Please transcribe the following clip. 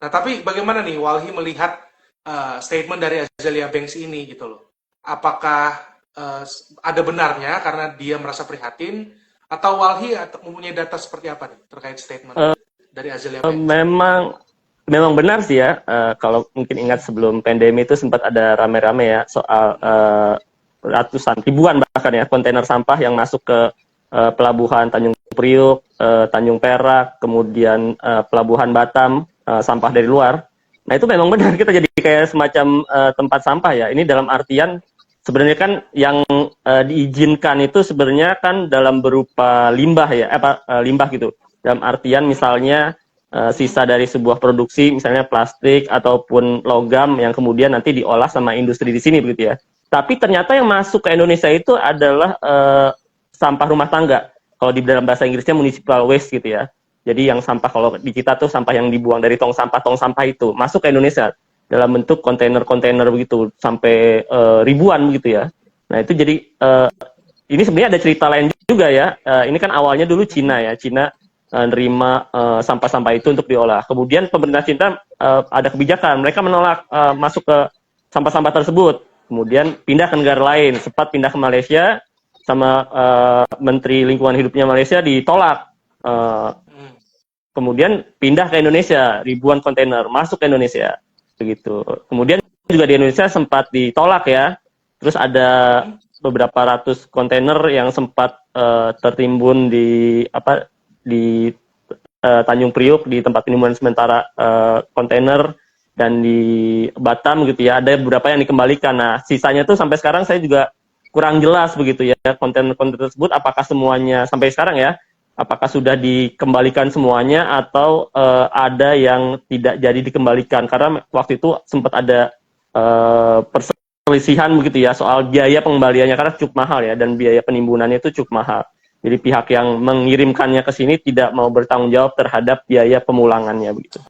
Nah, tapi bagaimana nih Walhi melihat statement dari Azealia Banks ini gitu loh? Apakah ada benarnya karena dia merasa prihatin, atau Walhi mempunyai data seperti apa nih terkait statement Eh, dari Azealia Banks? memang memang benar sih ya. Kalau mungkin ingat sebelum pandemi itu sempat ada rame-rame ya soal ratusan ribuan bahkan ya kontainer sampah yang masuk ke pelabuhan Tanjung Priuk, Tanjung Perak, kemudian pelabuhan Batam, sampah dari luar. Nah itu memang benar kita jadi kayak semacam tempat sampah ya. Ini dalam artian sebenarnya kan yang diizinkan itu sebenarnya kan dalam berupa limbah ya, limbah gitu. Dalam artian misalnya sisa dari sebuah produksi, misalnya plastik ataupun logam yang kemudian nanti diolah sama industri di sini begitu ya. Tapi ternyata yang masuk ke Indonesia itu adalah sampah rumah tangga. Kalau di dalam bahasa Inggrisnya municipal waste gitu ya. Jadi yang sampah kalau di kita tuh sampah yang dibuang dari tong sampah itu masuk ke Indonesia dalam bentuk kontainer-kontainer begitu sampai ribuan begitu ya. Nah itu jadi ini sebenarnya ada cerita lain juga ya. Ini kan awalnya dulu Cina ya, Cina nerima sampah-sampah itu untuk diolah. Kemudian pemerintah Cina ada kebijakan, mereka menolak masuk ke sampah-sampah tersebut. Kemudian pindah ke negara lain, sempat pindah ke Malaysia, sama Menteri Lingkungan Hidupnya Malaysia ditolak. Kemudian pindah ke Indonesia, ribuan kontainer masuk ke Indonesia, begitu. Kemudian juga di Indonesia sempat ditolak ya. Terus ada beberapa ratus kontainer yang sempat tertimbun di Tanjung Priuk di tempat penimbunan sementara kontainer, dan di Batam gitu ya. Ada beberapa yang dikembalikan. Nah, sisanya tuh sampai sekarang saya juga kurang jelas begitu ya, konten-konten tersebut apakah semuanya sampai sekarang ya, apakah sudah dikembalikan semuanya atau ada yang tidak jadi dikembalikan, karena waktu itu sempat ada perselisihan begitu ya soal biaya pengembaliannya karena cukup mahal ya, dan biaya penimbunannya itu cukup mahal. Jadi pihak yang mengirimkannya ke sini tidak mau bertanggung jawab terhadap biaya pemulangannya begitu.